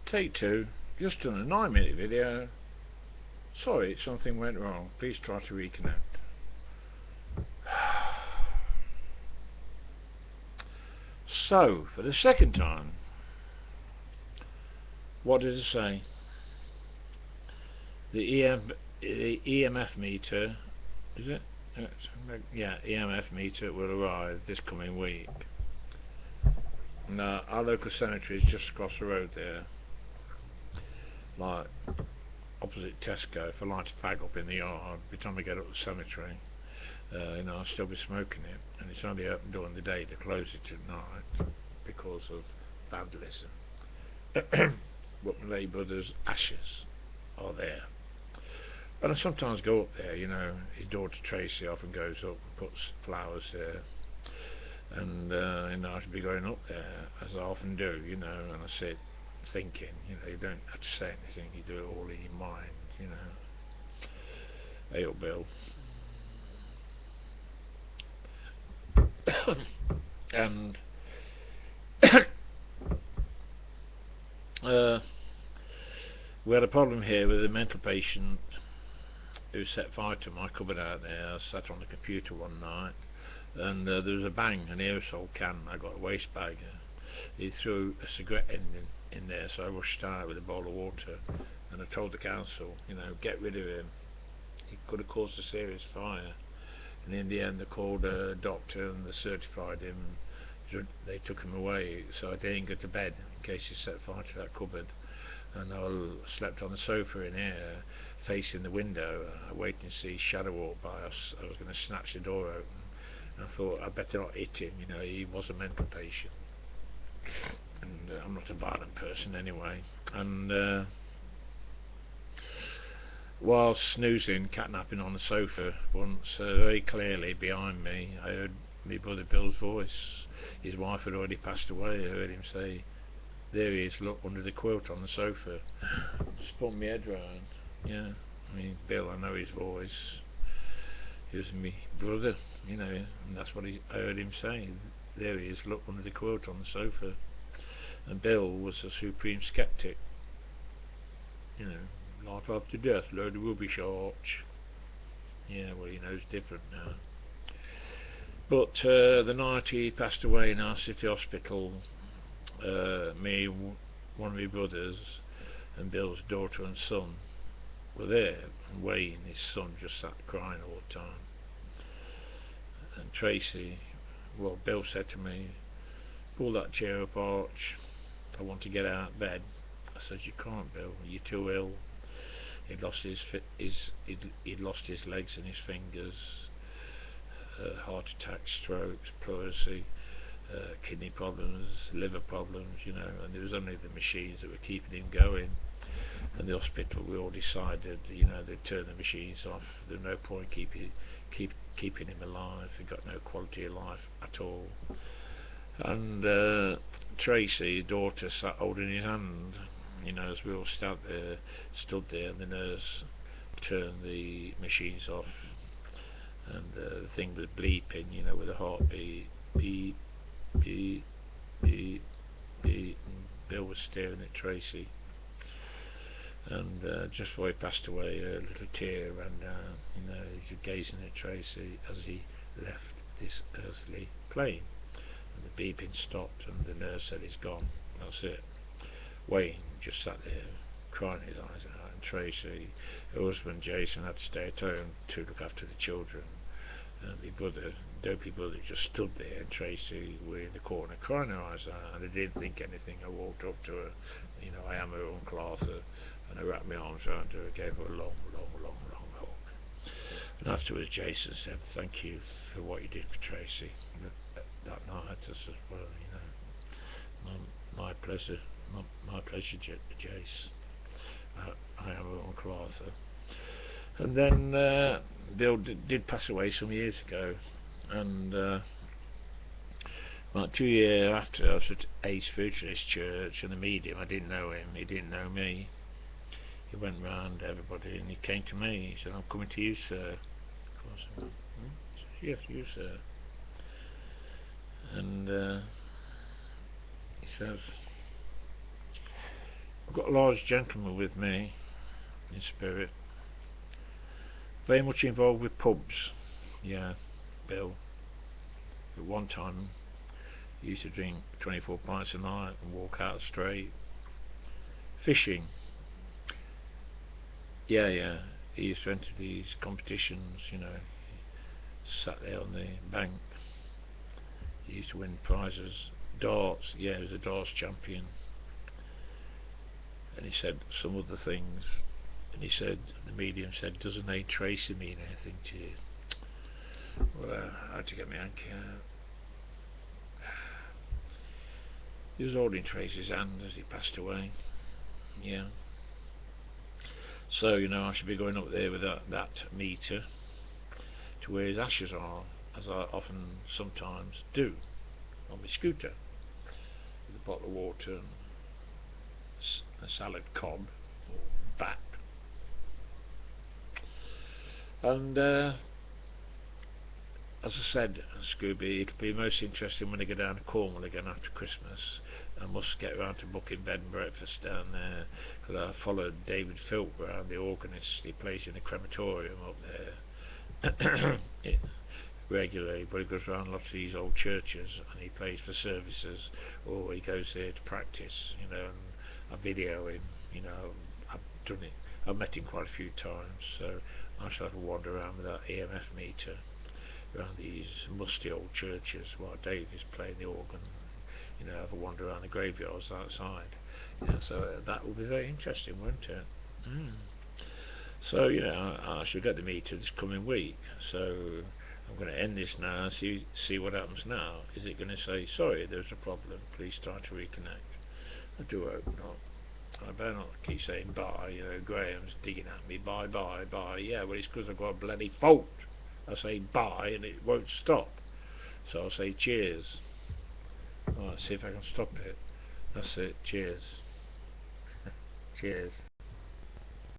Take two. Just done a 9-minute video. Sorry, something went wrong. Please try to reconnect. So, for the second time, what did it say? The EMF meter, is it? Yeah, EMF meter will arrive this coming week. Now, our local cemetery is just across the road there, like opposite Tesco. If I light a fag up in the yard, by the time I get up to the cemetery, I'll still be smoking it, and it's only open during the day. They close it at night because of vandalism. But my late brother's ashes are there, and I sometimes go up there. His daughter Tracy often goes up and puts flowers there, and I should be going up there, as I often do, and I sit thinking. You don't have to say anything, you do it all in your mind. Hey up, Bill. And we had a problem here with a mental patient who set fire to my cupboard out there. I sat on the computer one night, and there was a bang, an aerosol can. I got a waste bag. He threw a cigarette end in there, so I rushed out with a bowl of water, and I told the council, get rid of him. He could have caused a serious fire. And in the end, they called a doctor and they certified him. They took him away, so I didn't go to bed in case he set fire to that cupboard. And I slept on the sofa in here, facing the window, waiting to see Shadow walk by us. I was going to snatch the door open. And I thought, I better not hit him. He was a mental patient, and I'm not a violent person anyway. And while snoozing, catnapping on the sofa once, very clearly behind me, I heard my brother Bill's voice. His wife had already passed away. I heard him say, "There he is, look, under the quilt on the sofa." Spun my head round. Yeah, Bill, I know his voice. He was my brother, and that's what I heard him say. There he is, look, under the quilt on the sofa. And Bill was a supreme skeptic. Life after death, load of rubbish arch. Yeah, well, he knows different now. But the night he passed away in our city hospital, one of my brothers, and Bill's daughter and son were there, and Wayne, his son, just sat crying all the time. And Tracy, well, Bill said to me, "Pull that chair up, Arch. I want to get out of bed." I said, "You can't, Bill. You're too ill." He'd lost he'd lost his legs and his fingers, heart attacks, strokes, pleurisy, kidney problems, liver problems, and it was only the machines that were keeping him going. And the hospital, we all decided, they'd turn the machines off. There's no point keeping him alive. He got no quality of life at all. And Tracy, his daughter, sat holding his hand, as we all stood there, and the nurse turned the machines off, and the thing was bleeping, with a heartbeat, beep, beep, beep, beep, and Bill was staring at Tracy. And just before he passed away, a little tear ran down, he was gazing at Tracy as he left this earthly plane. And the beeping stopped, and the nurse said, "He's gone." That's it. Wayne just sat there, crying his eyes out, and Tracy, her husband Jason, had to stay at home to look after the children. And my brother, dopey brother, just stood there, and Tracy were in the corner crying her eyes out, and I didn't think anything. I walked up to her, I am her Uncle Arthur, and I wrapped my arms around her, gave her a long, long, long, long hug. And afterwards Jason said, "Thank you for what you did for Tracy that night." I said, "Well, my pleasure, my pleasure, Jace. I am her Uncle Arthur." And then Bill did pass away some years ago, and about 2 years after, I was at a spiritualist church, and the medium, I didn't know him, he didn't know me. He went round everybody, and he came to me. He said, "I'm coming to you, sir." Of course, I went, He said, "Yes, you, sir." And he says, I've got a large gentleman with me in spirit, very much involved with pubs. Yeah, Bill. At one time, he used to drink 24 pints a night and walk out straight. Fishing. Yeah. He used to enter these competitions, sat there on the bank. He used to win prizes. Darts. Yeah, he was a darts champion. And he said some other things. And he said, the medium said, doesn't name Tracy mean anything to you? Well, I had to get my hanky out. He was holding Tracy's hand as he passed away. Yeah. So, I should be going up there with that meter to where his ashes are, as I often sometimes do on my scooter, with a bottle of water and a salad cob or bat. And as I said, Scooby, it'll be most interesting when I go down to Cornwall again after Christmas. I must get round to booking bed and breakfast down there, because I followed David Philp around, the organist. He plays in a crematorium up there regularly, but he goes around lots of these old churches and he plays for services, or he goes there to practice, and I video him. I've done it. I've met him quite a few times, so I shall have a wander around with that EMF meter around these musty old churches while Dave is playing the organ. Have a wander around the graveyards outside. So that will be very interesting, won't it? So I shall get the meter this coming week. So I'm going to end this now and see what happens now. Is it going to say, sorry, there's a problem, please try to reconnect? I do hope not. I better not keep saying bye. Graham's digging at me, bye. Yeah, well, it's because I've got a bloody fault. I say bye and it won't stop. So I'll say cheers. Alright, see if I can stop it. That's it. Cheers. Cheers.